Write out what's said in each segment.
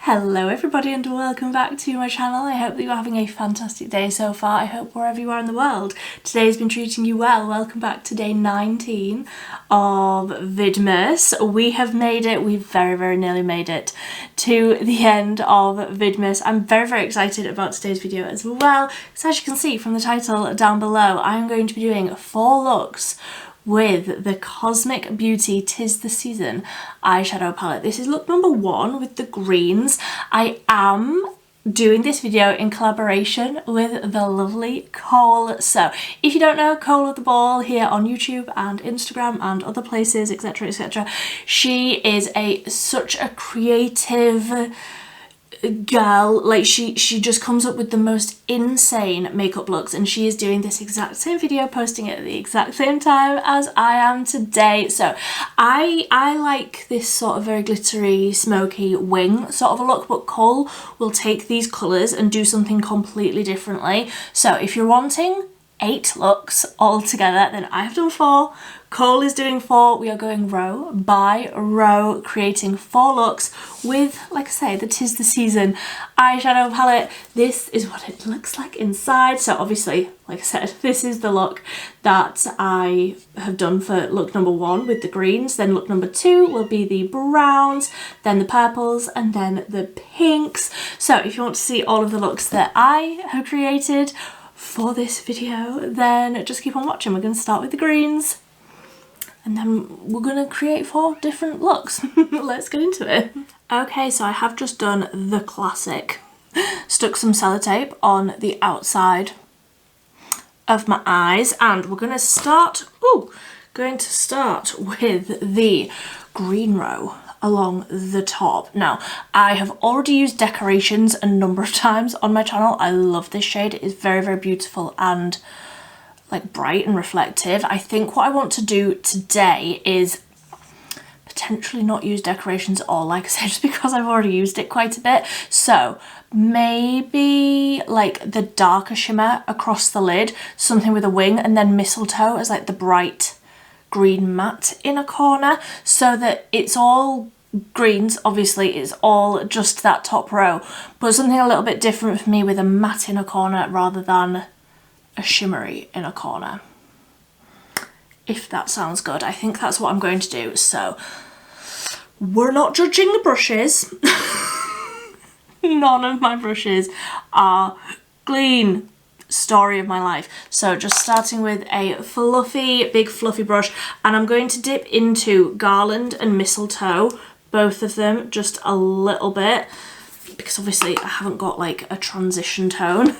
Hello everybody and welcome back to my channel. I hope that you're having a fantastic day so far. I hope wherever you are in the world today's been treating you well. Welcome back to day 19 of Vidmas. We have made it, we've very nearly made it to the end of Vidmas. I'm very excited about today's video as well. So as you can see from the title down below, I'm going to be doing 4 looks with the Cosmic Beauty 'Tis the Season eyeshadow palette. This is look number 1 with the greens. I am doing this video in collaboration with the lovely Cole. So if you don't know Cole of the Ball here on YouTube and Instagram and other places, etc, she is such a creative girl. Like she just comes up with the most insane makeup looks, and she is doing this exact same video, posting it at the exact same time as I am today. So I like this sort of very glittery smoky wing sort of a look, but Cole will take these colours and do something completely differently. So if you're wanting 8 looks all together, then I've done 4. Cole is doing 4. We are going row by row, creating 4 looks with, like I say, the 'Tis the Season eyeshadow palette. This is what it looks like inside. So obviously, like I said, this is the look that I have done for look number 1 with the greens. Then look number 2 will be the browns, then the purples, and then the pinks. So if you want to see all of the looks that I have created for this video, then just keep on watching. We're going to start with the greens and then we're going to create 4 different looks. Let's get into it. Okay, so I have just done the classic. Stuck some sellotape on the outside of my eyes, and we're going to start with the green row along the top. Now, I have already used decorations a number of times on my channel. I love this shade. It is very beautiful and like bright and reflective. I think what I want to do today is potentially not use decorations at all, like I said, just because I've already used it quite a bit. So maybe like the darker shimmer across the lid, something with a wing, and then mistletoe as like the bright green matte in a corner, so that it's all greens. Obviously it's all just that top row, but something a little bit different for me with a matte in a corner rather than a shimmery in a corner, if that sounds good. I think that's what I'm going to do. So we're not judging the brushes. None of my brushes are clean. Story of my life. So just starting with a big fluffy brush, and I'm going to dip into Garland and Mistletoe, both of them just a little bit, because obviously I haven't got like a transition tone.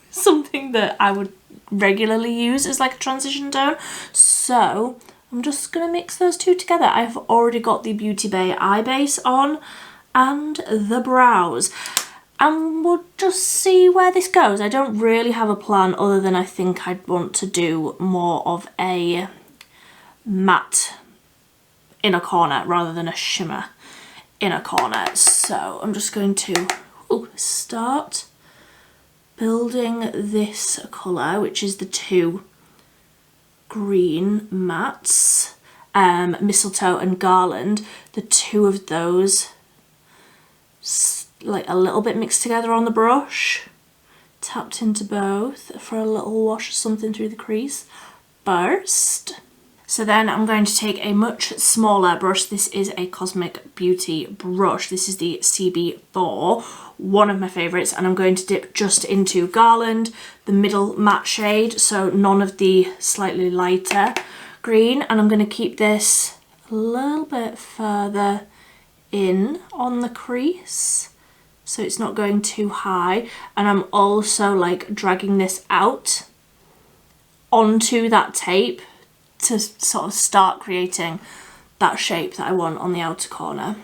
Something that I would regularly use as like a transition tone. So I'm just gonna mix those 2 together. I've already got the Beauty Bay eye base on and the brows, and we'll just see where this goes. I don't really have a plan other than I think I'd want to do more of a matte in a corner rather than a shimmer in a corner. So I'm just going to start building this colour, which is the 2 green mattes, Mistletoe and Garland. The 2 of those like a little bit mixed together on the brush, tapped into both for a little wash of something through the crease first. So then I'm going to take a much smaller brush. This is a Cosmic Beauty brush. This is the CB4, one of my favourites, and I'm going to dip just into Garland, the middle matte shade, so none of the slightly lighter green, and I'm going to keep this a little bit further in on the crease so it's not going too high, and I'm also like dragging this out onto that tape to sort of start creating that shape that I want on the outer corner.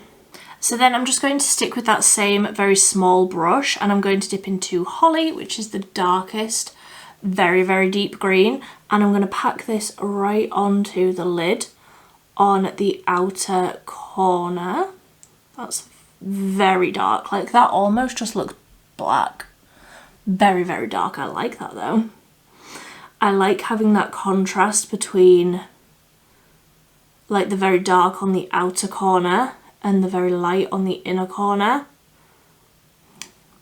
So then I'm just going to stick with that same very small brush, and I'm going to dip into Holly, which is the darkest, very deep green, and I'm going to pack this right onto the lid on the outer corner. That's very dark, like that almost just looks black. Very dark. I like that though. I like having that contrast between like the very dark on the outer corner and the very light on the inner corner.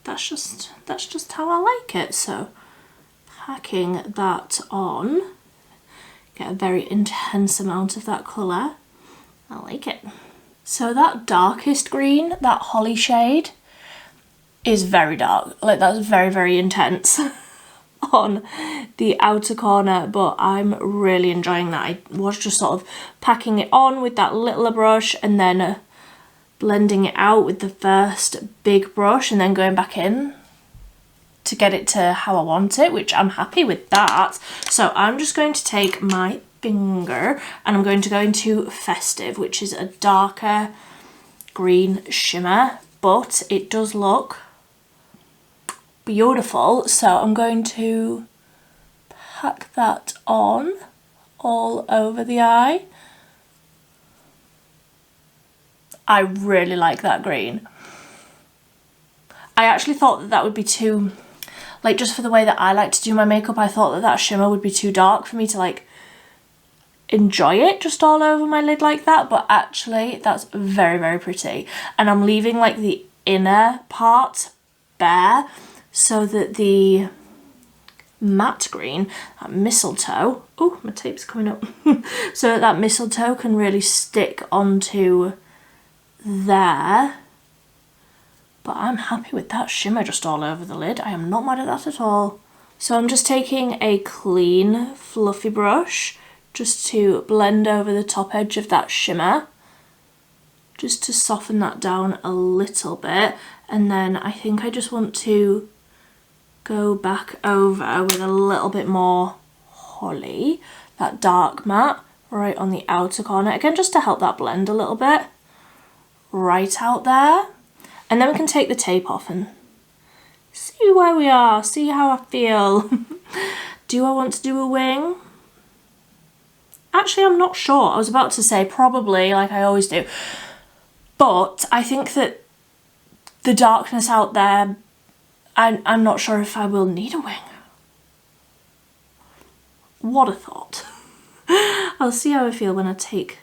that's just how I like it. So packing that on, get a very intense amount of that colour. I like it. So that darkest green, that holly shade, is very dark. Like, that's very, very intense on the outer corner, but I'm really enjoying that. I was just sort of packing it on with that littler brush and then blending it out with the first big brush and then going back in to get it to how I want it, which I'm happy with that. So I'm just going to take my finger and I'm going to go into Festive, which is a darker green shimmer, but it does look beautiful. So I'm going to pack that on all over the eye. I really like that green. I actually thought that that would be too, like, just for the way that I like to do my makeup, I thought that that shimmer would be too dark for me to like enjoy it just all over my lid like that, but actually that's very, very pretty. And I'm leaving like the inner part bare so that the matte green, that mistletoe, oh, my tape's coming up, so that mistletoe can really stick onto there. But I'm happy with that shimmer just all over the lid. I am not mad at that at all. So I'm just taking a clean fluffy brush just to blend over the top edge of that shimmer, just to soften that down a little bit. And then I think I just want to go back over with a little bit more holly, that dark matte, right on the outer corner. Again, just to help that blend a little bit, right out there. And then we can take the tape off and see where we are, see how I feel. Do I want to do a wing? Actually, I'm not sure. I was about to say probably, like I always do. But I think that the darkness out there, I'm not sure if I will need a wing. What a thought. I'll see how I feel when I take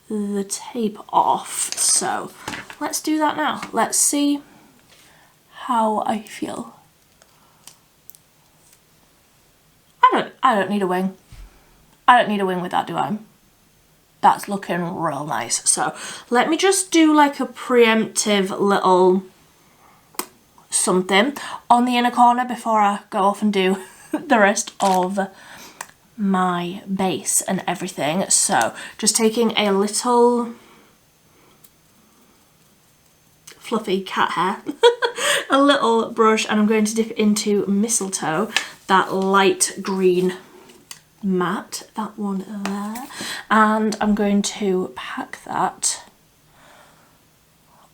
the tape off. So let's do that now. Let's see how I feel. I don't need a wing. I don't need a wing with that, do I? That's looking real nice. So let me just do like a preemptive little something on the inner corner before I go off and do the rest of my base and everything. So just taking a little fluffy cat hair, a little brush, and I'm going to dip into Mistletoe, that light green matte, that one there, and I'm going to pack that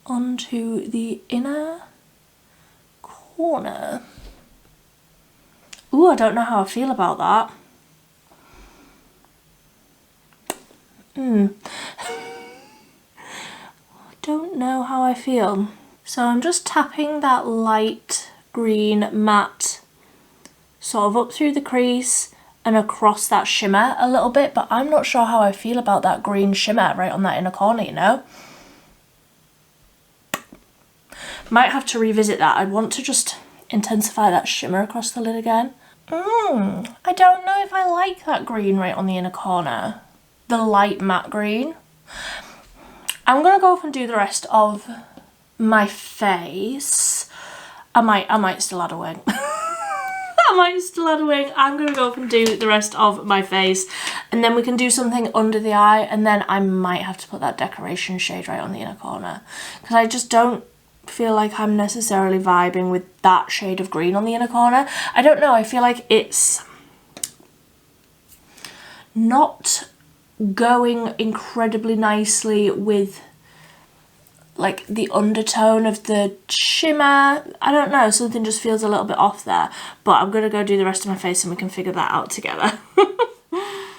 onto the inner corner. Ooh, I don't know how I feel about that. I don't know how I feel. So I'm just tapping that light green matte sort of up through the crease and across that shimmer a little bit, but I'm not sure how I feel about that green shimmer right on that inner corner, you know? Might have to revisit that. I want to just intensify that shimmer across the lid again. I don't know if I like that green right on the inner corner. The light matte green. I'm gonna go off and do the rest of my face. I might still add a wing. I might still add a wing. I'm gonna go off and do the rest of my face, and then we can do something under the eye, and then I might have to put that decoration shade right on the inner corner, because I just don't feel like I'm necessarily vibing with that shade of green on the inner corner. I don't know, I feel like it's not going incredibly nicely with like the undertone of the shimmer. I don't know, something just feels a little bit off there, but I'm gonna go do the rest of my face and we can figure that out together.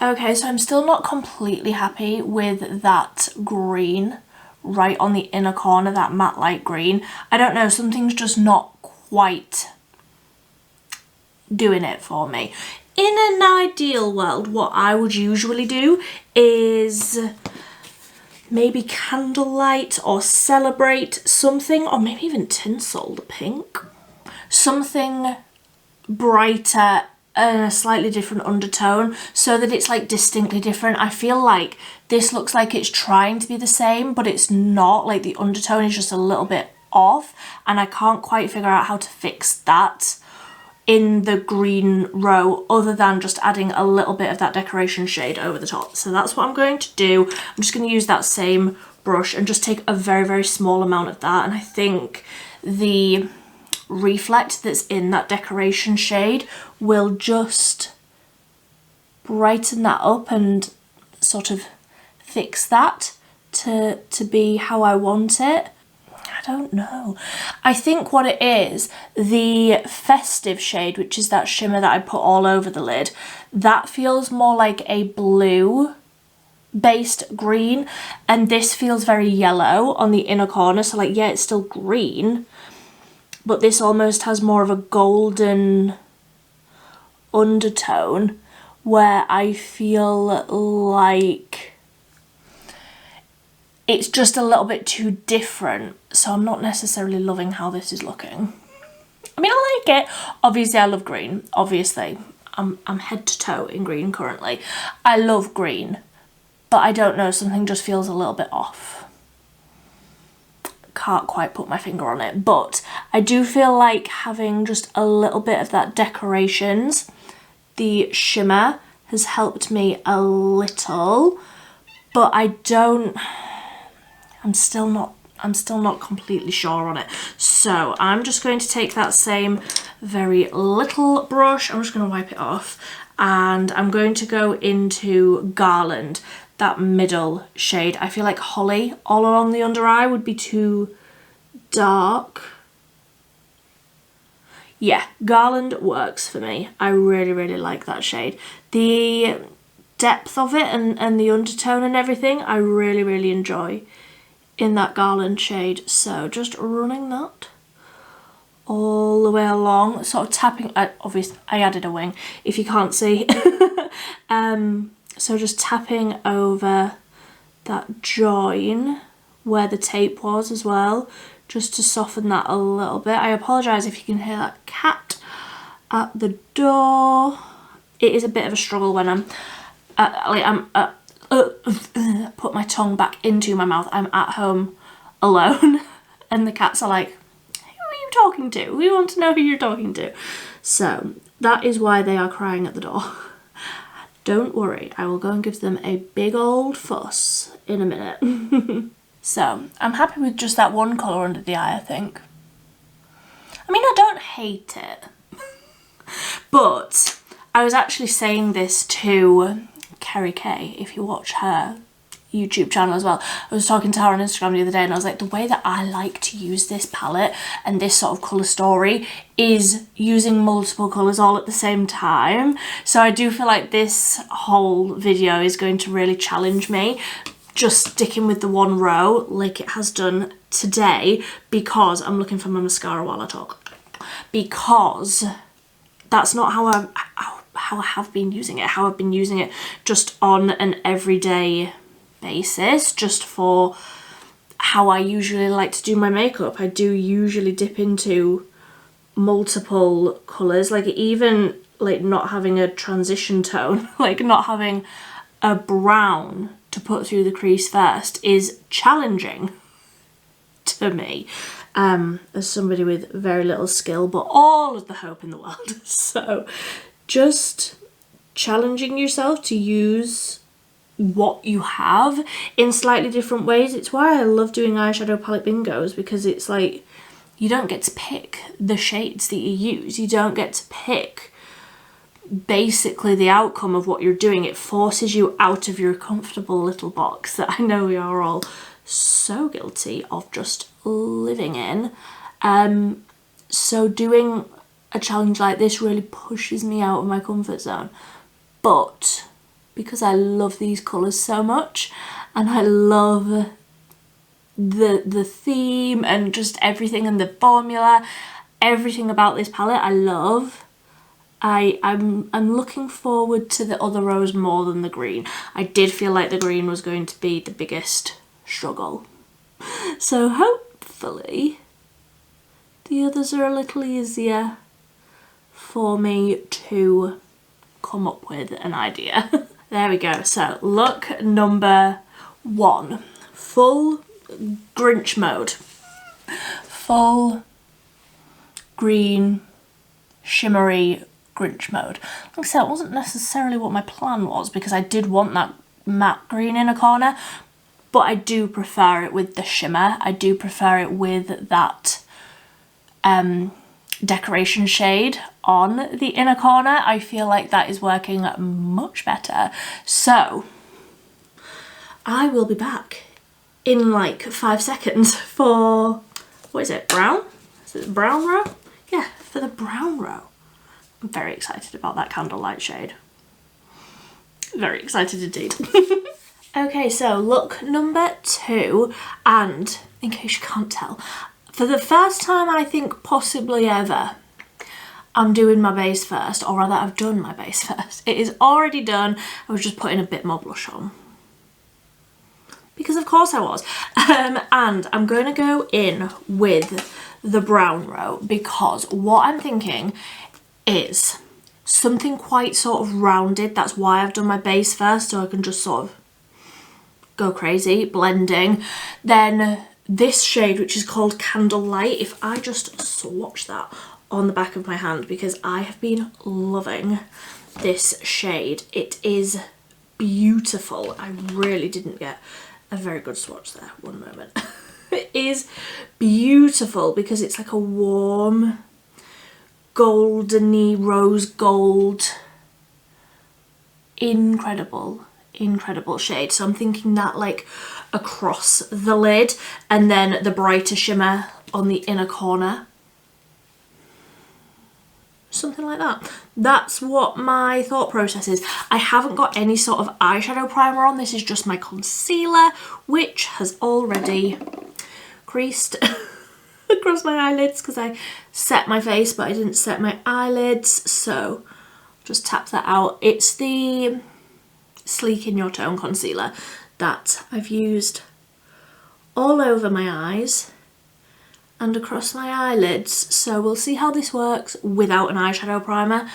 Okay, so I'm still not completely happy with that green right on the inner corner, that matte light green. I don't know, something's just not quite doing it for me. In an ideal world, what I would usually do is maybe candlelight or celebrate something, or maybe even tinsel the pink. something brighter and a slightly different undertone so that it's like distinctly different. I feel like this looks like it's trying to be the same, but it's not. Like the undertone is just a little bit off, and I can't quite figure out how to fix that in the green row other than just adding a little bit of that decoration shade over the top. So that's what I'm going to do. I'm just going to use that same brush and just take a very, very small amount of that, and I think the reflect that's in that decoration shade will just brighten that up and sort of fix that to be how I want it. I don't know. I think what it is, the festive shade, which is that shimmer that I put all over the lid, that feels more like a blue based green, and this feels very yellow on the inner corner. So like, yeah, it's still green, but this almost has more of a golden undertone, where I feel like it's just a little bit too different. So I'm not necessarily loving how this is looking. I mean, I like it. Obviously, I love green. Obviously, I'm head to toe in green currently. I love green, but I don't know, something just feels a little bit off. Can't quite put my finger on it, but I do feel like having just a little bit of that decorations, the shimmer, has helped me a little, but I'm still not completely sure on it. So I'm just going to take that same very little brush, I'm just going to wipe it off, and I'm going to go into Garland, that middle shade. I feel like Holly all along the under eye would be too dark. Yeah, Garland works for me. I really, really like that shade. The depth of it and the undertone and everything, I really, really enjoy in that Garland shade. So just running that all the way along, sort of tapping, obviously I added a wing if you can't see. So just tapping over that join where the tape was as well, just to soften that a little bit. I apologise if you can hear that cat at the door. It is a bit of a struggle when I'm put my tongue back into my mouth. I'm at home alone and the cats are like, who are you talking to? We want to know who you're talking to. So that is why they are crying at the door. Don't worry, I will go and give them a big old fuss in a minute. So I'm happy with just that one colour under the eye, I think. I mean, I don't hate it. But I was actually saying this to Kerry Kay, if you watch her YouTube channel as well. I was talking to her on Instagram the other day and I was like, the way that I like to use this palette and this sort of colour story is using multiple colours all at the same time. So I do feel like this whole video is going to really challenge me, just sticking with the one row like it has done today, because I'm looking for my mascara while I talk, because that's not how I have been using it, how I've been using it just on an everyday basis, just for how I usually like to do my makeup. I do usually dip into multiple colours, like even like not having a transition tone, like not having a brown to put through the crease first is challenging to me, as somebody with very little skill but all of the hope in the world. So just challenging yourself to use what you have in slightly different ways. It's why I love doing eyeshadow palette bingos, because it's like you don't get to pick the shades that you use, you don't get to pick basically the outcome of what you're doing. It forces you out of your comfortable little box that I know we are all so guilty of just living in. So doing a challenge like this really pushes me out of my comfort zone, but because I love these colours so much and I love the theme and just everything and the formula, everything about this palette I love, I'm looking forward to the other rows more than the green. I did feel like the green was going to be the biggest struggle. So hopefully The others are a little easier for me to come up with an idea. There we go. So look number 1, full Grinch mode. Full green, shimmery Grinch mode. Like I said, it wasn't necessarily what my plan was because I did want that matte green in a corner, but I do prefer it with the shimmer. I do prefer it with that decoration shade on the inner corner. I feel like that is working much better. So I will be back in like 5 seconds for, what is it, brown? Is it the brown row? Yeah, for the brown row. I'm very excited about that candlelight shade. Very excited indeed. Okay, so look number 2, and in case you can't tell, for the first time I think possibly ever, I'm doing my base first, or rather I've done my base first. It is already done, I was just putting a bit more blush on. Because of course I was. And I'm going to go in with the brown row because what I'm thinking is something quite sort of rounded. That's why I've done my base first, so I can just sort of go crazy, blending. Then this shade, which is called Candlelight, if I just swatch that on the back of my hand, because I have been loving this shade. It is beautiful. I really didn't get a very good swatch there. One moment. It is beautiful because it's like a warm, goldeny rose gold. Incredible shade. So I'm thinking that like across the lid and then the brighter shimmer on the inner corner. Something like that. That's what my thought process is. I haven't got any sort of eyeshadow primer on. This is just my concealer, which has already creased across my eyelids because I set my face but I didn't set my eyelids, so just tap that out. It's the Sleek in Your Tone concealer that I've used all over my eyes and across my eyelids, so we'll see how this works without an eyeshadow primer.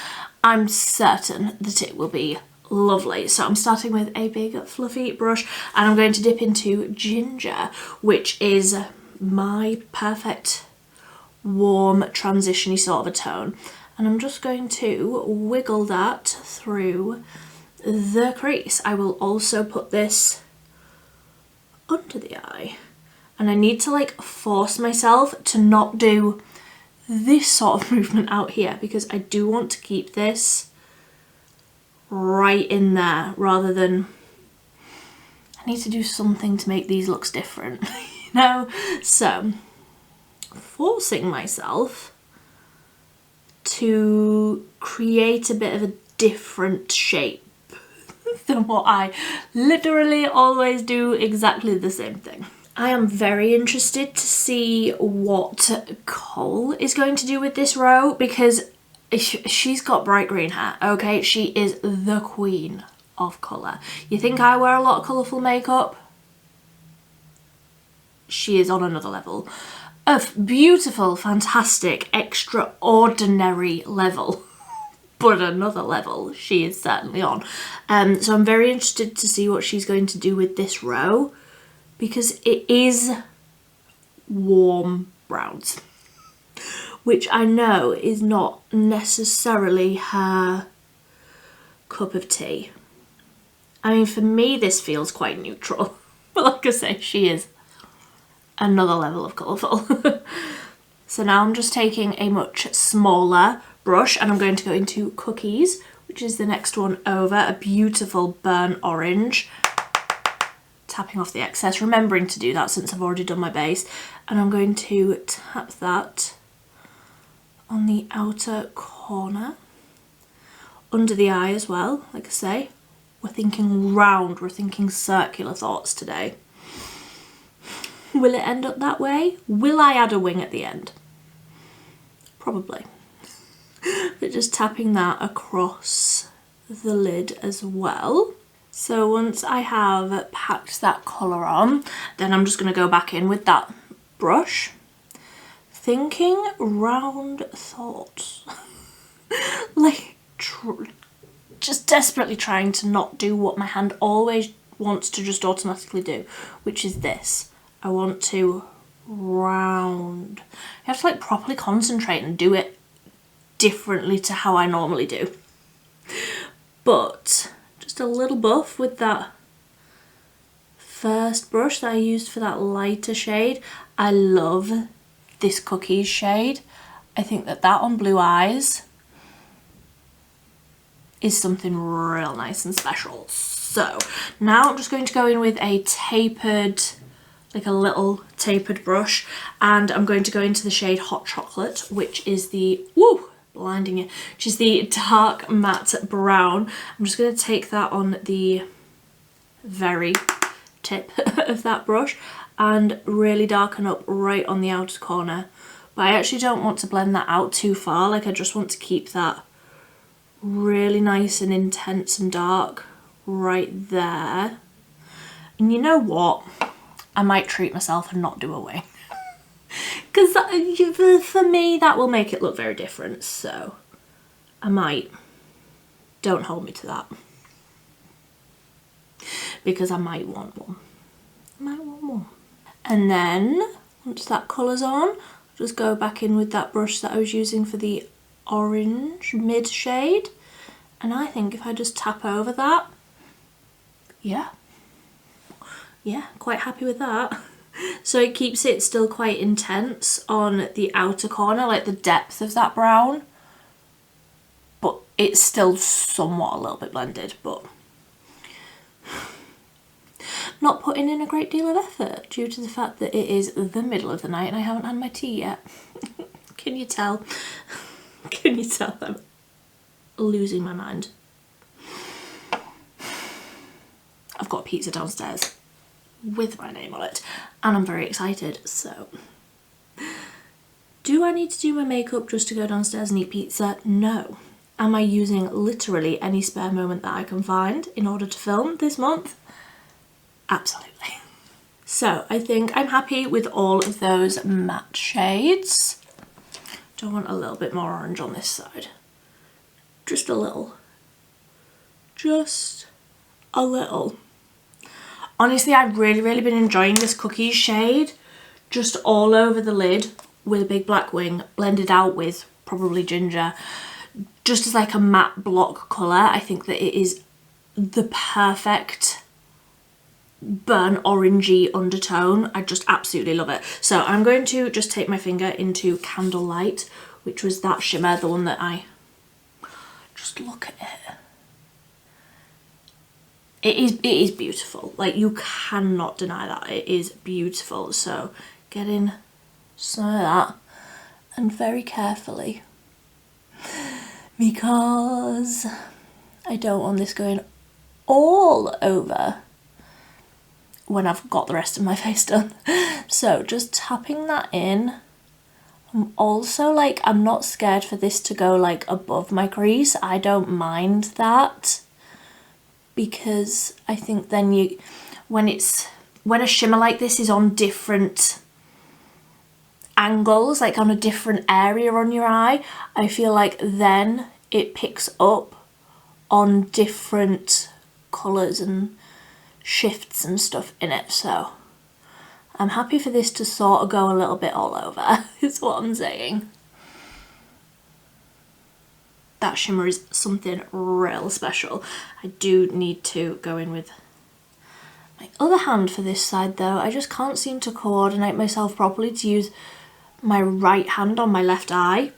I'm certain that it will be lovely. So I'm starting with a big fluffy brush and I'm going to dip into Ginger, which is my perfect warm transition-y sort of a tone, and I'm just going to wiggle that through the crease. I will also put this under the eye, and I need to like force myself to not do this sort of movement out here because I do want to keep this right in there rather than, I need to do something to make these looks different, you know? So forcing myself to create a bit of a different shape than what I literally always do exactly the same thing. I am very interested to see what Cole is going to do with this row because she's got bright green hair, okay? She is the queen of colour. You think I wear a lot of colourful makeup? She is on another level of beautiful, fantastic, extraordinary level. But another level she is certainly on. So I'm very interested to see what she's going to do with this row because it is warm browns, which I know is not necessarily her cup of tea. I mean, for me this feels quite neutral, but like I say, she is another level of colourful. So now I'm just taking a much smaller brush and I'm going to go into Cookies, which is the next one over, a beautiful burnt orange. Tapping off the excess, remembering to do that since I've already done my base, and I'm going to tap that on the outer corner, under the eye as well. Like I say, we're thinking round, we're thinking circular thoughts today. Will it end up that way? Will I add a wing at the end? Probably. But just tapping that across the lid as well. So once I have packed that colour on, then I'm just going to go back in with that brush, thinking round thoughts. Like, just desperately trying to not do what my hand always wants to just automatically do, which is this. I want to round. You have to like properly concentrate and do it differently to how I normally do. But just a little buff with that first brush that I used for that lighter shade. I love this Cookies shade. I think that on Blue Eyes is something real nice and special. So now I'm just going to go in with a tapered, like a little tapered brush, and I'm going to go into the shade Hot Chocolate, which is the, woo, blinding you, which is the dark matte brown. I'm just going to take that on the very tip of that brush and really darken up right on the outer corner. But I actually don't want to blend that out too far, like I just want to keep that really nice and intense and dark right there. And you know what? I might treat myself and not do a wing. Because for me, that will make it look very different. So I might. Don't hold me to that. Because I might want one. I might want one. And then, once that colour's on, I'll just go back in with that brush that I was using for the orange mid shade. And I think if I just tap over that, yeah, quite happy with that. So it keeps it still quite intense on the outer corner, like the depth of that brown, but it's still somewhat a little bit blended, but not putting in a great deal of effort due to the fact that it is the middle of the night and I haven't had my tea yet. Can you tell? Can you tell I'm losing my mind? I've got pizza downstairs with my name on it and I'm very excited. So do I need to do my makeup just to go downstairs and eat pizza? No. Am I using literally any spare moment that I can find in order to film this month? Absolutely. So I think I'm happy with all of those matte shades. Do I want a little bit more orange on this side? Just a little. Just a little. Honestly, I've really been enjoying this Cookies shade just all over the lid with a big black wing, blended out with probably ginger, just as like a matte block colour. I think that it is the perfect burnt orangey undertone. I just absolutely love it. So I'm going to just take my finger into Candlelight, which was that shimmer, the one that I just look at it. It is beautiful. Like, you cannot deny that. It is beautiful. So get in some of that and very carefully, because I don't want this going all over when I've got the rest of my face done. So just tapping that in. I'm also like, I'm not scared for this to go like above my crease. I don't mind that, because I think then when a shimmer like this is on different angles, like on a different area on your eye, I feel like then it picks up on different colours and shifts and stuff in it. So I'm happy for this to sort of go a little bit all over, is what I'm saying. That shimmer is something real special. I do need to go in with my other hand for this side though. I just can't seem to coordinate myself properly to use my right hand on my left eye.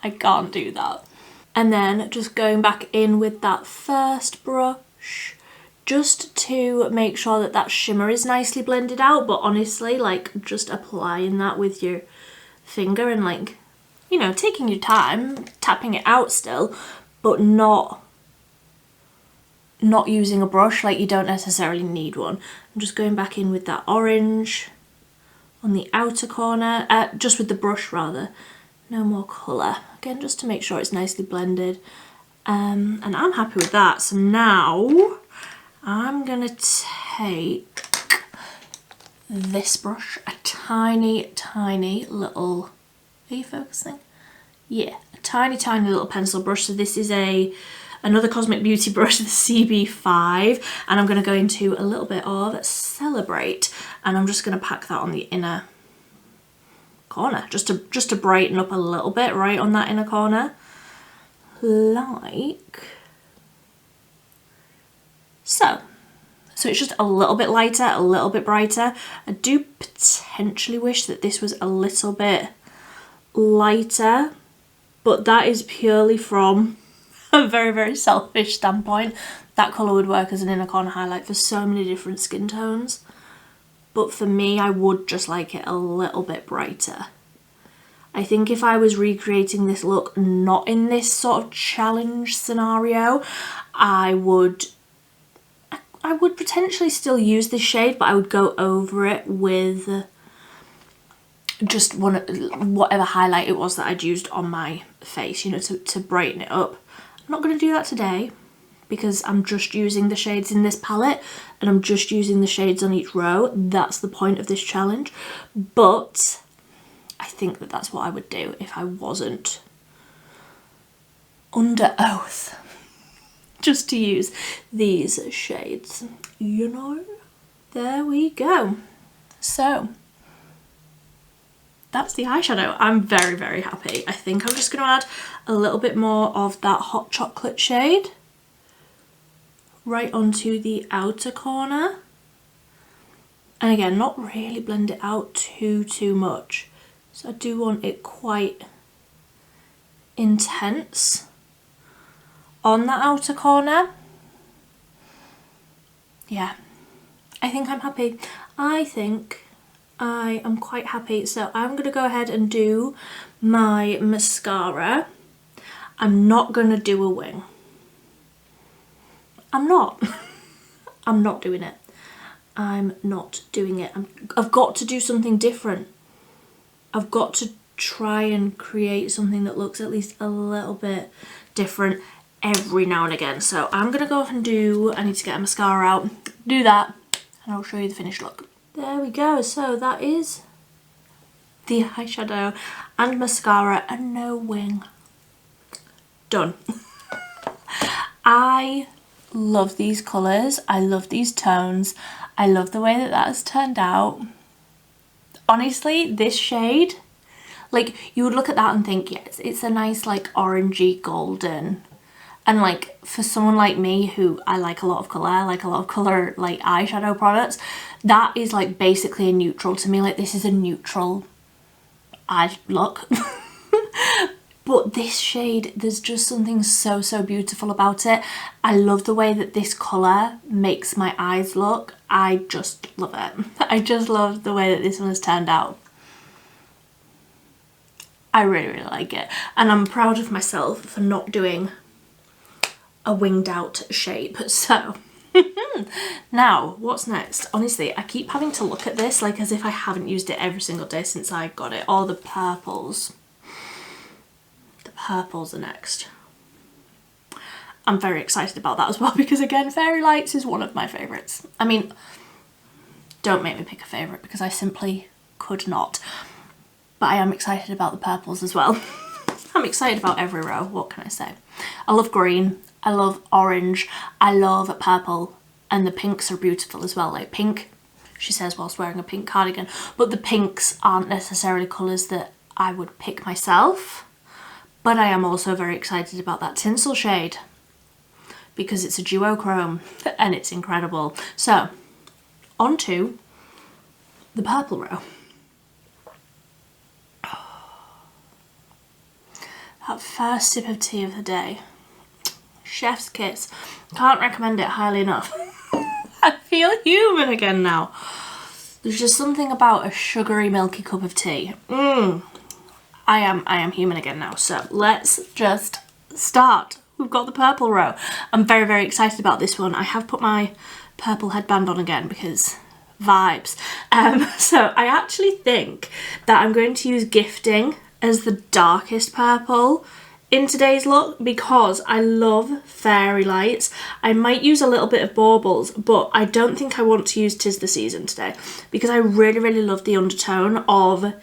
I can't do that. And then just going back in with that first brush, just to make sure that that shimmer is nicely blended out. But honestly, like, just applying that with your finger and, like, you know, taking your time, tapping it out still, but not using a brush. Like, you don't necessarily need one. I'm just going back in with that orange on the outer corner, just with the brush rather, no more colour. Again, just to make sure it's nicely blended. And I'm happy with that. So now I'm gonna take this brush, a tiny little, are you focusing? Yeah, a tiny little pencil brush. So this is another Cosmic Beauty brush, the CB5, and I'm going to go into a little bit of Celebrate, and I'm just going to pack that on the inner corner, just to brighten up a little bit right on that inner corner, like so. So it's just a little bit lighter, a little bit brighter. I do potentially wish that this was a little bit lighter, but that is purely from a very selfish standpoint. That colour would work as an inner corner highlight for so many different skin tones. But for me, I would just like it a little bit brighter. I think if I was recreating this look not in this sort of challenge scenario, I would potentially still use this shade, but I would go over it with just whatever highlight it was that I'd used on my face, you know, to brighten it up. I'm not going to do that today because I'm just using the shades in this palette and I'm just using the shades on each row. That's the point of this challenge. But I think that that's what I would do if I wasn't under oath just to use these shades, you know. There we go. So that's the eyeshadow. I'm very happy. I think I'm just going to add a little bit more of that hot chocolate shade right onto the outer corner, and again, not really blend it out too much. So I do want it quite intense on that outer corner. Yeah, I think I'm happy. I think I am quite happy. So I'm going to go ahead and do my mascara. I'm not going to do a wing. I'm not. I'm not doing it. I'm not doing it. I've got to do something different. I've got to try and create something that looks at least a little bit different every now and again. So I'm going to go off and I need to get a mascara out, do that, and I'll show you the finished look. There we go. So that is the eyeshadow and mascara and no wing. Done. I love these colours. I love these tones. I love the way that that has turned out. Honestly, this shade, like, you would look at that and think, yes, it's a nice like orangey golden. And like for someone like me who I like a lot of colour, I like a lot of colour like eyeshadow products, that is like basically a neutral to me. Like, this is a neutral eye look. But this shade, there's just something so beautiful about it. I love the way that this colour makes my eyes look. I just love it. I just love the way that this one has turned out. I really like it. And I'm proud of myself for not doing a winged out shape. So now what's next? Honestly, I keep having to look at this like as if I haven't used it every single day since I got it. All the purples. Purples are next. I'm very excited about that as well because, again, Fairy Lights is one of my favourites. I mean, don't make me pick a favourite because I simply could not. But I am excited about the purples as well. I'm excited about every row, what can I say? I love green, I love orange, I love purple, and the pinks are beautiful as well. Like pink, she says whilst wearing a pink cardigan, but the pinks aren't necessarily colours that I would pick myself. But I am also very excited about that tinsel shade because it's a duochrome and it's incredible. So, on to the purple row. That first sip of tea of the day. Chef's kiss. Can't recommend it highly enough. I feel human again now. There's just something about a sugary, milky cup of tea. I am human again now. So let's just start. We've got the purple row. I'm very excited about this one. I have put my purple headband on again because vibes. So I actually think that I'm going to use Gifting as the darkest purple in today's look because I love fairy lights. I might use a little bit of baubles, but I don't think I want to use 'Tis the Season today because I really love the undertone of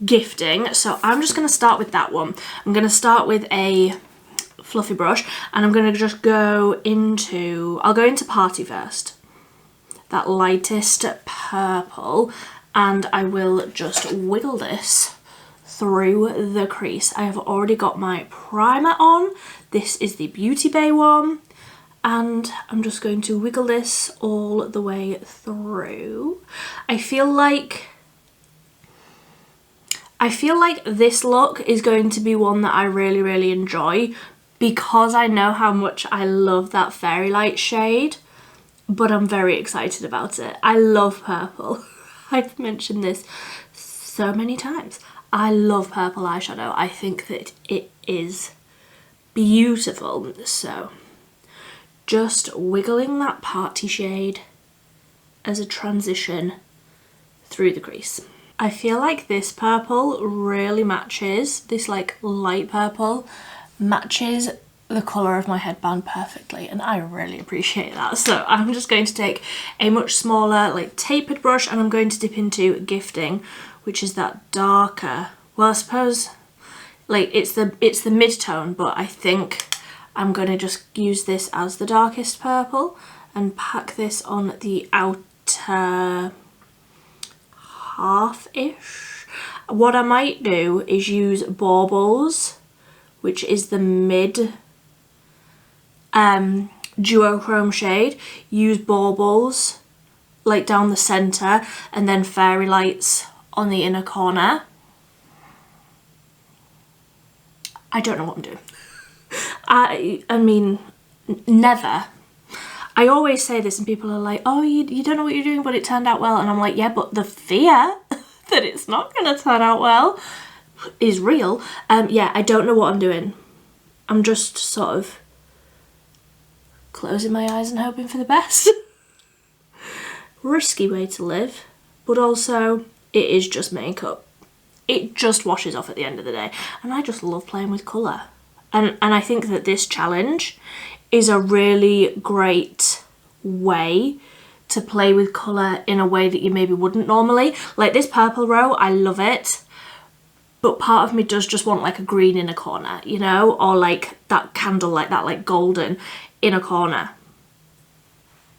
Gifting. So I'm just going to start with that one. I'm going to start with a fluffy brush and I'm going to just go into, I'll go into Party first, that lightest purple, and I will just wiggle this through the crease. I have already got my primer on. This is the Beauty Bay one, and I'm just going to wiggle this all the way through. I feel like this look is going to be one that I really enjoy because I know how much I love that Fairy Light shade, but I'm very excited about it. I love purple. I've mentioned this so many times. I love purple eyeshadow. I think that it is beautiful. So just wiggling that party shade as a transition through the crease. I feel like this purple really matches, this like light purple matches the colour of my headband perfectly, and I really appreciate that. So I'm just going to take a much smaller like tapered brush and I'm going to dip into Gifting, which is that darker, well I suppose like it's the mid-tone, but I think I'm going to just use this as the darkest purple and pack this on the outer half-ish. What I might do is use Baubles, which is the mid duochrome shade, use Baubles like down the centre and then Fairy Lights on the inner corner. I don't know what I'm doing. I mean, never. I always say this and people are like, oh, you don't know what you're doing, but it turned out well. And I'm like, yeah, but the fear that it's not going to turn out well is real. Yeah, I don't know what I'm doing. I'm just sort of closing my eyes and hoping for the best. Risky way to live, but also it is just makeup. It just washes off at the end of the day. And I just love playing with colour. And I think that this challenge is a really great way to play with colour in a way that you maybe wouldn't normally. Like this purple row, I love it. But part of me does just want like a green in a corner, you know? Or like that candle, like that like golden in a corner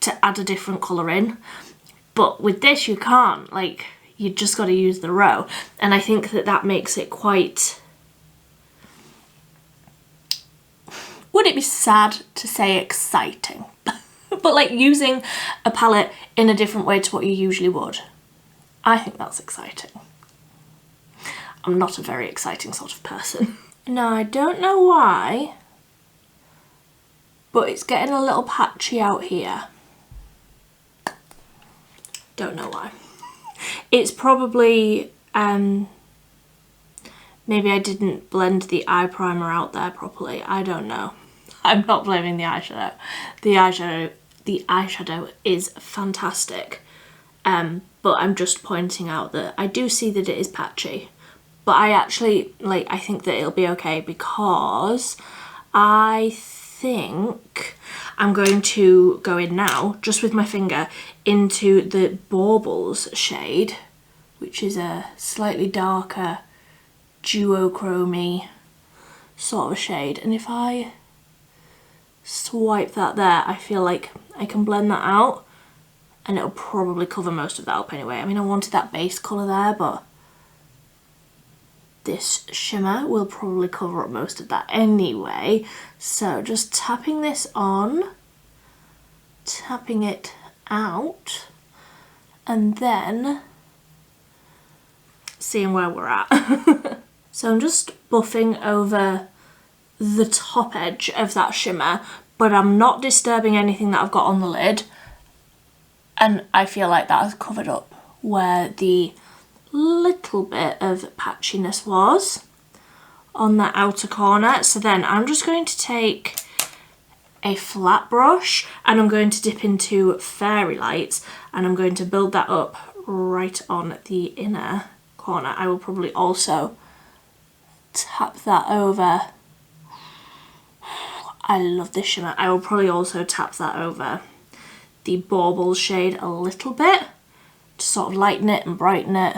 to add a different colour in. But with this you can't, like you just got to use the row. And I think that that makes it quite... Would it be sad to say exciting? But like using a palette in a different way to what you usually would. I think that's exciting. I'm not a very exciting sort of person. Now I don't know why, but it's getting a little patchy out here. Don't know why. It's probably, maybe I didn't blend the eye primer out there properly. I don't know. I'm not blaming the eyeshadow. The eyeshadow is fantastic. But I'm just pointing out that I do see that it is patchy. But I actually, like, I think that it'll be okay because I think I'm going to go in now, just with my finger, into the Baubles shade, which is a slightly darker duochrome-y sort of shade. And if I swipe that there, I feel like I can blend that out and it'll probably cover most of that up anyway. I mean, I wanted that base colour there, but this shimmer will probably cover up most of that anyway. So just tapping this on, tapping it out, and then seeing where we're at. So I'm just buffing over the top edge of that shimmer, but I'm not disturbing anything that I've got on the lid. And I feel like that has covered up where the little bit of patchiness was on that outer corner. So then I'm just going to take a flat brush and I'm going to dip into Fairy Lights and I'm going to build that up right on the inner corner. I will probably also tap that over I love this shimmer. I will probably also tap that over the Bauble shade a little bit to sort of lighten it and brighten it.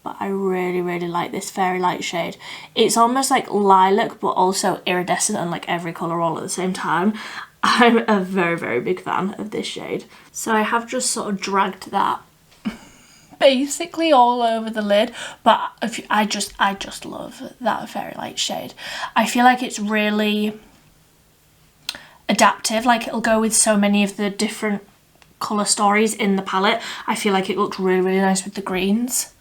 But I really, really like this Fairy Light shade. It's almost like lilac, but also iridescent and like every colour all at the same time. I'm a very, very big fan of this shade. So I have just sort of dragged that basically all over the lid, but I just love that Fairy Light shade. I feel like it's really adaptive, like it'll go with so many of the different colour stories in the palette. I feel like it looks really, really nice with the greens.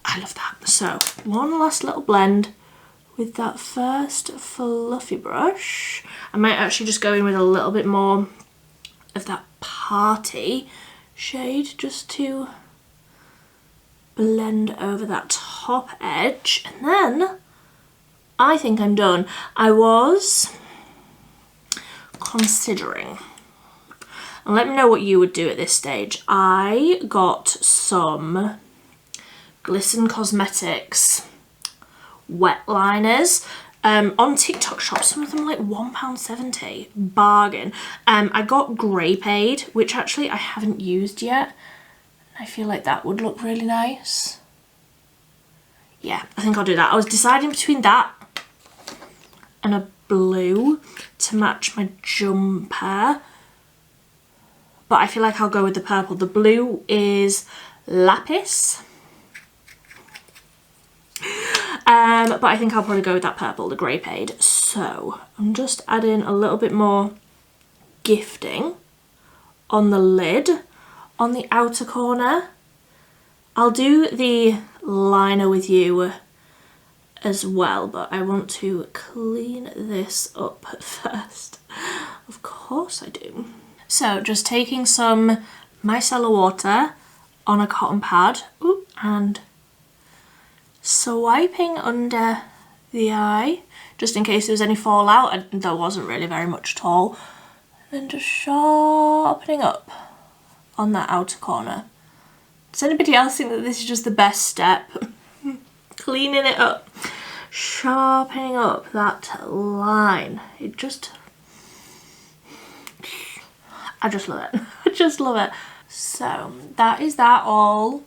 I love that. So one last little blend with that first fluffy brush. I might actually just go in with a little bit more of that Party shade just to blend over that top edge, and then I think I'm done. I was considering, and let me know what you would do at this stage. I got some Glisten Cosmetics wet liners on TikTok shop. Some of them are like £1.70, bargain. I got Grapeade, which actually I haven't used yet. I feel like that would look really nice. Yeah, I think I'll do that. I was deciding between that and a blue to match my jumper, but I feel like I'll go with the purple. The blue is Lapis. But I think I'll probably go with that purple, the Grapeade. So I'm just adding a little bit more gifting on the lid, on the outer corner. I'll do the liner with you as well, but I want to clean this up first. Of course I do. So just taking some micellar water on a cotton pad, and swiping under the eye, just in case there was any fallout, and there wasn't really very much at all. And then just sharpening up on that outer corner. Does anybody else think that this is just the best step? Cleaning it up, sharpening up that line. I just love it. I just love it. So that is that all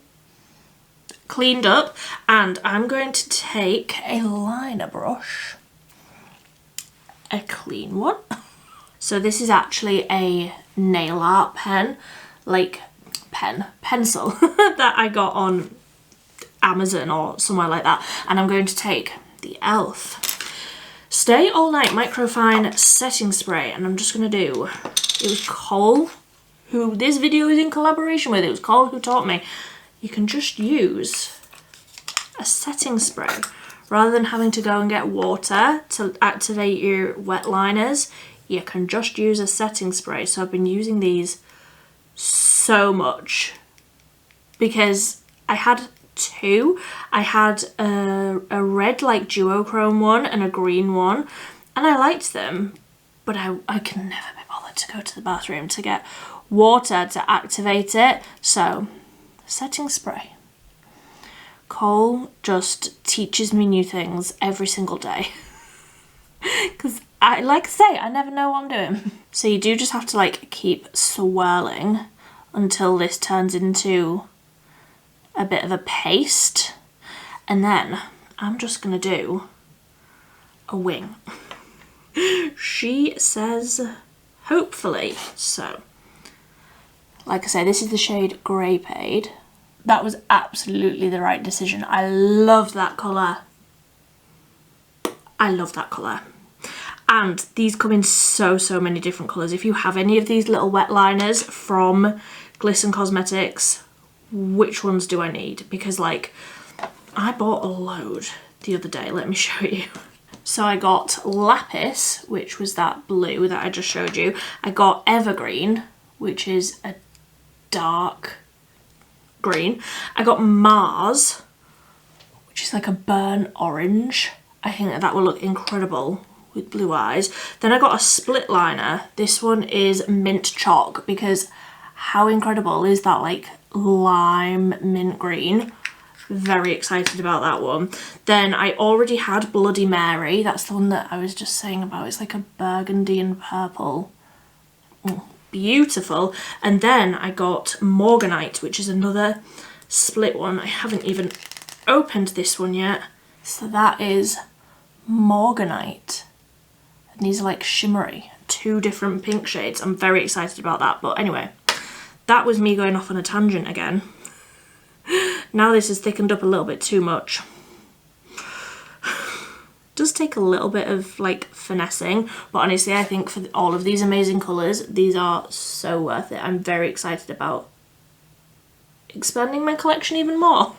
cleaned up, and I'm going to take a liner brush, a clean one. So this is actually a nail art pen, like pencil that I got on Amazon or somewhere like that, and I'm going to take the e.l.f. Stay All Night Microfine Setting Spray, and I'm just going to do, it was Cole who this video is in collaboration with, it was Cole who taught me. You can just use a setting spray rather than having to go and get water to activate your wet liners. You can just use a setting spray. So I've been using these so much because I had two. I had a red like duochrome one and a green one, and I liked them, but I can never be bothered to go to the bathroom to get water to activate it. So setting spray. Cole just teaches me new things every single day because I, like I say, I never know what I'm doing. So you do just have to like keep swirling until this turns into a bit of a paste, and then I'm just gonna do a wing. She says hopefully. So like I say, this is the shade Grapeade. That was absolutely the right decision. I love that colour. I love that colour. And these come in so many different colours. If you have any of these little wet liners from Glisten Cosmetics, which ones do I need? Because like, I bought a load the other day. Let me show you. So I got Lapis, which was that blue that I just showed you. I got Evergreen, which is a dark green. I got Mars, which is like a burnt orange. I think that will look incredible with blue eyes. Then I got a split liner. This one is Mint Chalk, because how incredible is that like lime mint green? Very excited about that one. Then I already had Bloody Mary. That's the one that I was just saying about. It's like a burgundy and purple. Beautiful. And then I got Morganite, which is another split one. I haven't even opened this one yet. So that is Morganite. And these are like shimmery. 2 different pink shades. I'm very excited about that. But anyway, that was me going off on a tangent again. Now this has thickened up a little bit too much. Does take a little bit of like finessing, but honestly I think for all of these amazing colours, these are so worth it. I'm very excited about expanding my collection even more.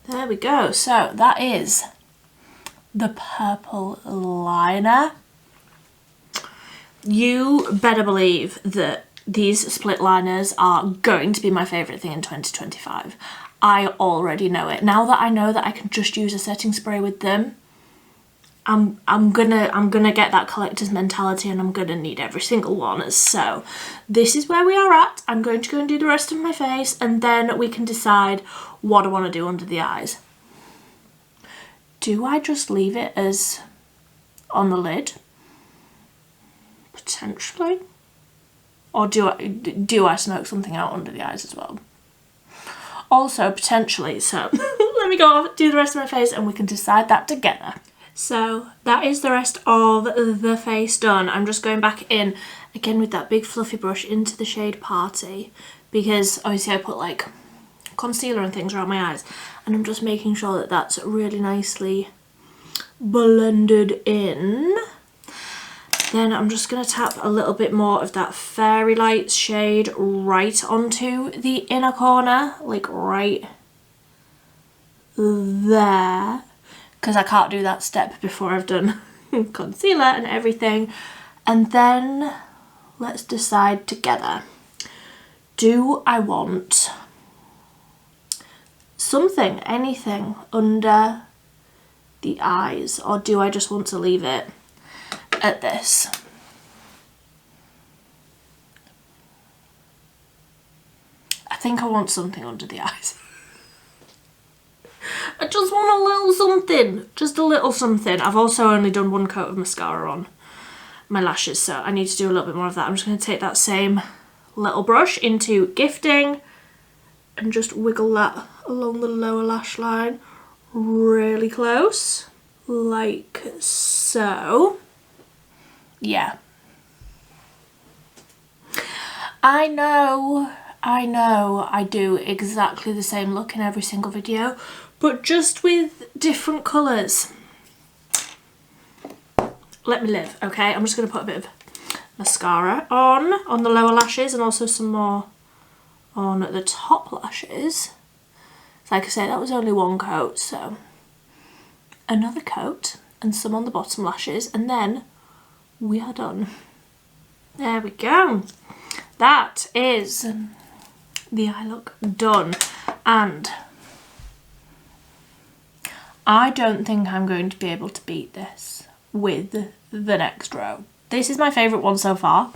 There we go. So that is the purple liner. You better believe that these split liners are going to be my favourite thing in 2025. I already know it. Now that I know that I can just use a setting spray with them, I'm gonna get that collector's mentality, and I'm gonna need every single one. So this is where we are at. I'm going to go and do the rest of my face, and then we can decide what I want to do under the eyes. Do I just leave it as on the lid? Potentially. Or do I smoke something out under the eyes as well? Also, potentially. So let me go off, do the rest of my face, and we can decide that together. So that is the rest of the face done. I'm just going back in again with that big fluffy brush into the shade Party, because obviously I put like concealer and things around my eyes, and I'm just making sure that that's really nicely blended in. Then I'm just going to tap a little bit more of that Fairy Lights shade right onto the inner corner, like right there, because I can't do that step before I've done concealer and everything. And then let's decide together. Do I want something, anything under the eyes, or do I just want to leave it at this? I think I want something under the eyes. I just want a little something, just a little something. I've also only done 1 coat of mascara on my lashes, so I need to do a little bit more of that. I'm just going to take that same little brush into Gifting and just wiggle that along the lower lash line really close, like so. Yeah. I know I do exactly the same look in every single video, but just with different colours. Let me live, okay? I'm just going to put a bit of mascara on the lower lashes, and also some more on the top lashes. Like I said, that was only 1 coat, so another coat and some on the bottom lashes, and then we are done. There we go. That is the eye look done, and I don't think I'm going to be able to beat this with the next row. This is my favourite one so far,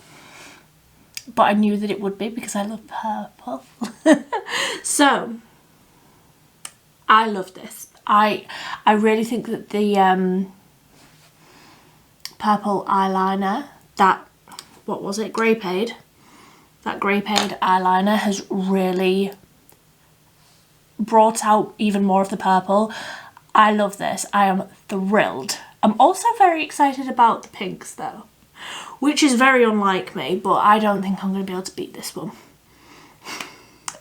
but I knew that it would be because I love purple. So I love this. I really think that the purple eyeliner, that, what was it, Grapeade? That Grapeade eyeliner has really brought out even more of the purple. I love this. I am thrilled. I'm also very excited about the pinks though, which is very unlike me, but I don't think I'm going to be able to beat this one.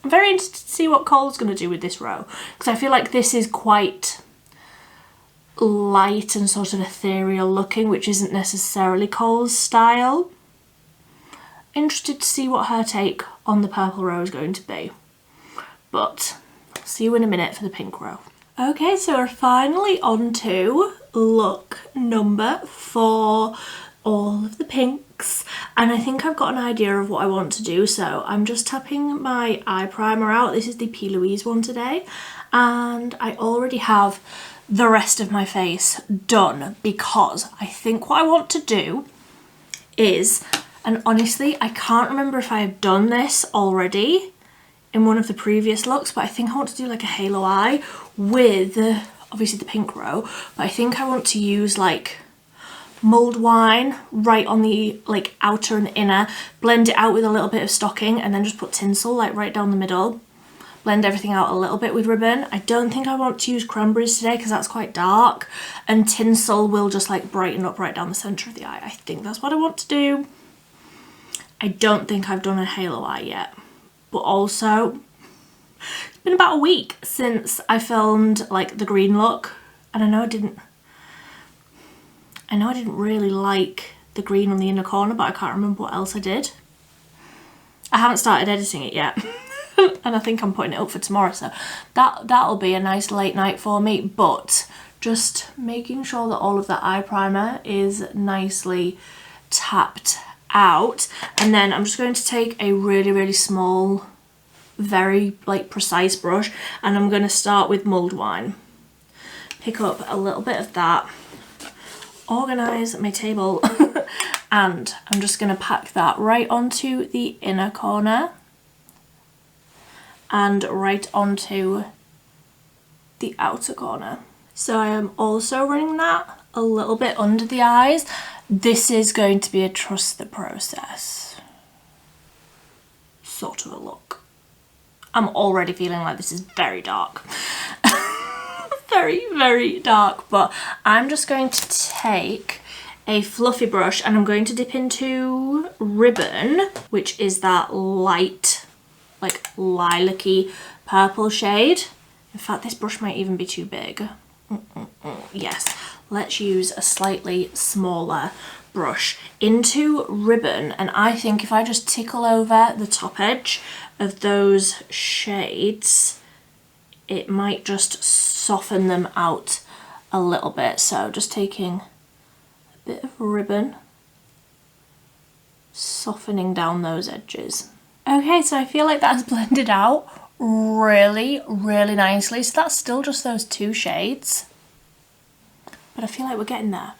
I'm very interested to see what Cole's going to do with this row, because I feel like this is quite light and sort of ethereal looking, which isn't necessarily Cole's style. Interested to see what her take on the purple row is going to be, but I'll see you in a minute for the pink row. Okay, so we're finally on to look number 4, all of the pinks, and I think I've got an idea of what I want to do. So I'm just tapping my eye primer out. This is the P. Louise one today, and I already have the rest of my face done, because I think what I want to do is, and honestly I can't remember if I have done this already in one of the previous looks, but I think I want to do like a halo eye with obviously the pink row, but I think I want to use like mulled wine right on the like outer and inner, blend it out with a little bit of stocking, and then just put tinsel like right down the middle, blend everything out a little bit with ribbon. I don't think I want to use cranberries today because that's quite dark, and tinsel will just like brighten up right down the center of the eye. I think that's what I want to do. I don't think I've done a halo eye yet, but also it's been about a week since I filmed like the green look, and I know I didn't really like the green on the inner corner, but I can't remember what else I did. I haven't started editing it yet and I think I'm putting it up for tomorrow, so that'll be a nice late night for me. But just making sure that all of that eye primer is nicely tapped out, and then I'm just going to take a really small, very like precise brush, and I'm going to start with mulled wine. Pick up a little bit of that, organize my table and I'm just going to pack that right onto the inner corner and right onto the outer corner. So I am also running that a little bit under the eyes. This is going to be a trust the process sort of a look. I'm already feeling like this is very dark. Very dark, but I'm just going to take a fluffy brush and I'm going to dip into ribbon, which is that light, like lilac-y purple shade. In fact, this brush might even be too big. Yes, let's use a slightly smaller brush into ribbon, and I think if I just tickle over the top edge of those shades, it might just soften them out a little bit. So just taking a bit of ribbon, softening down those edges. Okay, so I feel like that has blended out really nicely. So that's still just those two shades, but I feel like we're getting there.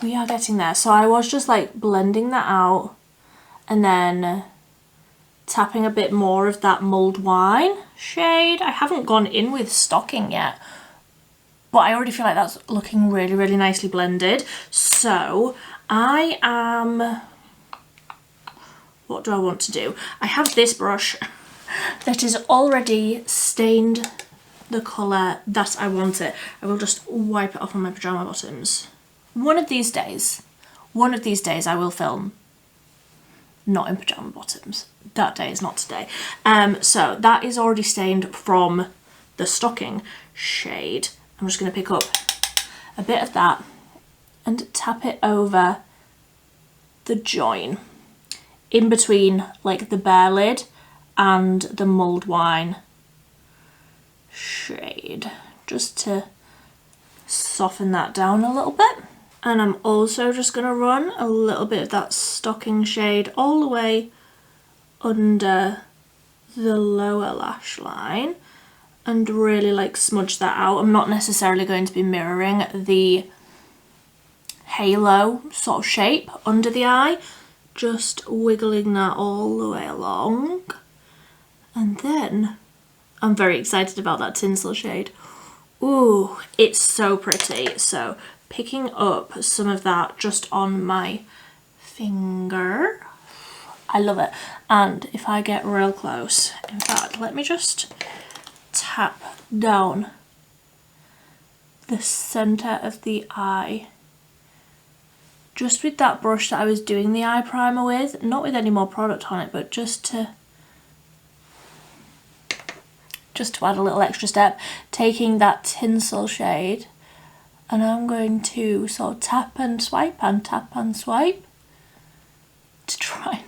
We are getting there. So I was just like blending that out and then tapping a bit more of that mulled wine shade. I haven't gone in with stocking yet, but I already feel like that's looking really nicely blended. So what do I want to do? I have this brush that is already stained the colour that I want it. I will just wipe it off on my pyjama bottoms. One of these days I will film not in pyjama bottoms. That day is not today. So that is already stained from the stocking shade. I'm just going to pick up a bit of that and tap it over the join in between like the bare lid and the mulled wine shade, just to soften that down a little bit. And I'm also just going to run a little bit of that stocking shade all the way under the lower lash line and really like smudge that out. I'm not necessarily going to be mirroring the halo sort of shape under the eye, just wiggling that all the way along. And then I'm very excited about that tinsel shade. Ooh, it's so pretty. So picking up some of that just on my finger. I love it. And if I get real close, in fact, let me just tap down the center of the eye just with that brush that I was doing the eye primer with, not with any more product on it, but just to add a little extra step, taking that tinsel shade, and I'm going to sort of tap and swipe and tap and swipe to try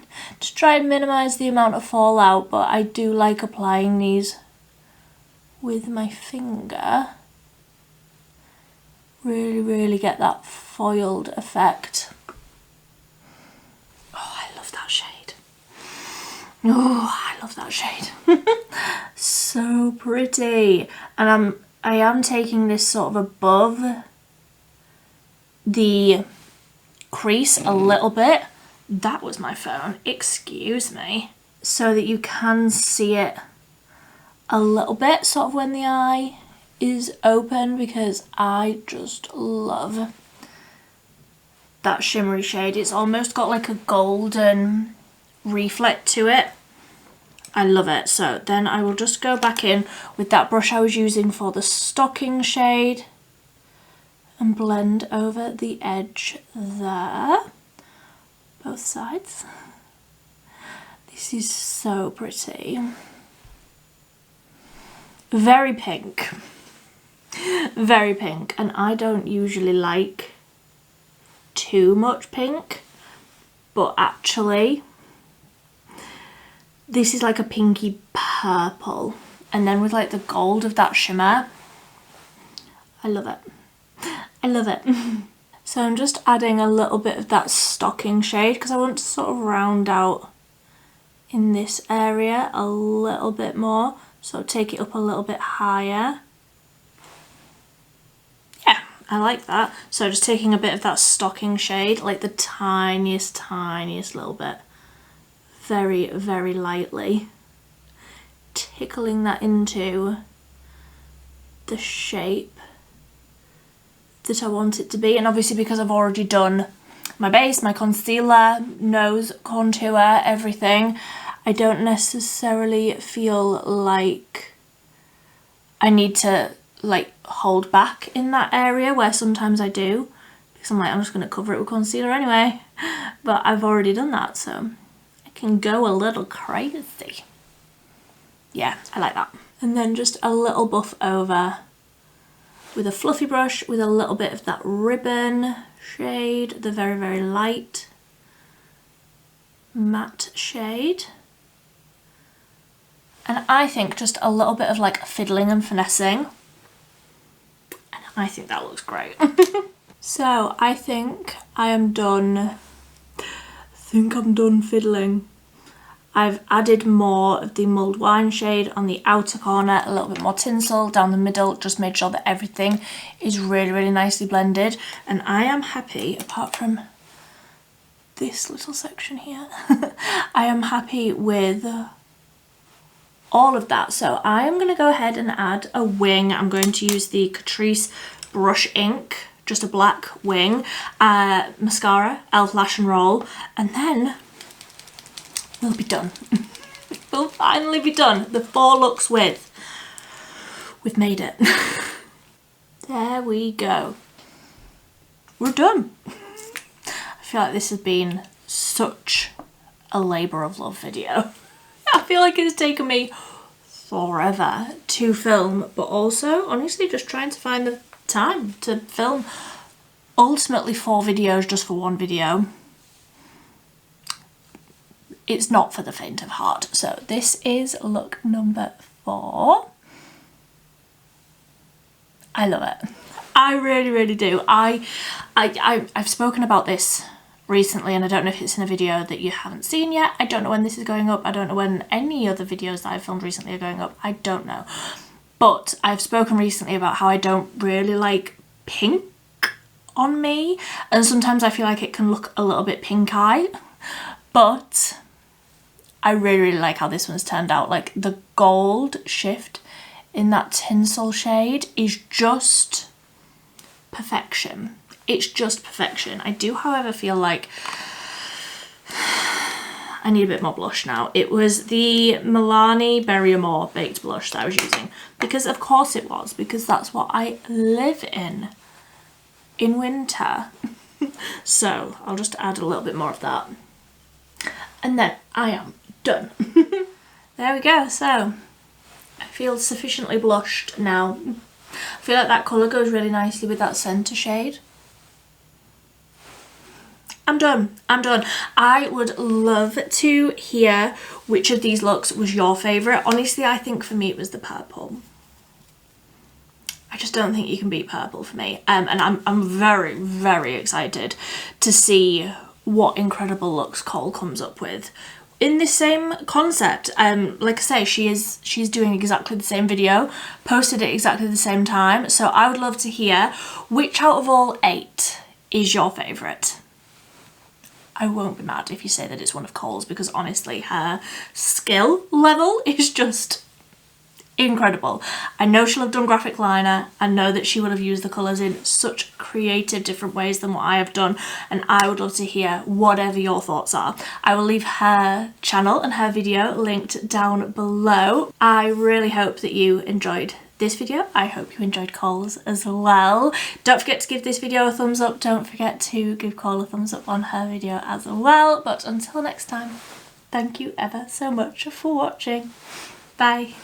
and minimize the amount of fallout. But I do like applying these with my finger. Really get that foiled effect. Oh, I love that shade. Oh, I love that shade. So pretty. And I am taking this sort of above the crease a little bit. That was my phone, excuse me. so that you can see it a little bit, sort of when the eye is open, because I just love that shimmery shade. It's almost got like a golden reflect to it. I love it. So then I will just go back in with that brush I was using for the stocking shade and blend over the edge there, both sides. This is so pretty. Very pink. Very pink, and I don't usually like too much pink, but actually this is like a pinky purple, and then with like the gold of that shimmer, I love it. I love it. So I'm just adding a little bit of that stocking shade because I want to sort of round out in this area a little bit more, so take it up a little bit higher. Yeah, I like that. So just taking a bit of that stocking shade, like the tiniest little bit, very, very lightly, tickling that into the shape that I want it to be. And obviously because I've already done my base, my concealer, nose contour, everything, I don't necessarily feel like I need to like hold back in that area, where sometimes I do, because I'm like, I'm just going to cover it with concealer anyway. But I've already done that, so I can go a little crazy. Yeah, I like that. And then just a little buff over with a fluffy brush with a little bit of that ribbon shade, the very, very light matte shade. And I think just a little bit of like fiddling and finessing, and I think that looks great. So I think I am done. I think I'm done fiddling. I've added more of the mulled wine shade on the outer corner, a little bit more tinsel down the middle, just made sure that everything is really, really nicely blended. And I am happy, apart from this little section here, I am happy with all of that. So I am going to go ahead and add a wing. I'm going to use the Catrice Brush Ink, just a black wing, mascara, e.l.f. Lash and Roll, and then we'll be done. We'll finally be done. The 4 looks with. We've made it. There we go. We're done. I feel like this has been such a labour of love video. I feel like it's taken me forever to film, but also honestly just trying to find the time to film ultimately 4 videos just for one video. It's not for the faint of heart. So this is look number 4. I love it. I really, really do. I've spoken about this recently, and I don't know if it's in a video that you haven't seen yet. I don't know when this is going up. I don't know when any other videos that I've filmed recently are going up. I don't know. But I've spoken recently about how I don't really like pink on me, and sometimes I feel like it can look a little bit pink-eye, but I really, really like how this one's turned out. Like the gold shift in that tinsel shade is just perfection. It's just perfection. I do, however, feel like I need a bit more blush now. It was the Milani Berry Amore baked blush that I was using, because of course it was, because that's what I live in winter. So I'll just add a little bit more of that, and then I am done. There we go. So I feel sufficiently blushed now. I feel like that colour goes really nicely with that centre shade. I'm done. I'm done. I would love to hear which of these looks was your favourite. Honestly, I think for me it was the purple. I just don't think you can beat purple for me. And I'm very, very excited to see what incredible looks Cole comes up with in this same concept. Like I say, she's doing exactly the same video, posted at exactly the same time. So I would love to hear which out of all 8 is your favourite. I won't be mad if you say that it's one of Cole's, because honestly her skill level is just incredible. I know she'll have done graphic liner. I know that she will have used the colours in such creative different ways than what I have done, and I would love to hear whatever your thoughts are. I will leave her channel and her video linked down below. I really hope that you enjoyed this video. I hope you enjoyed Cole's as well. Don't forget to give this video a thumbs up. Don't forget to give Cole a thumbs up on her video as well. But until next time, thank you ever so much for watching. Bye.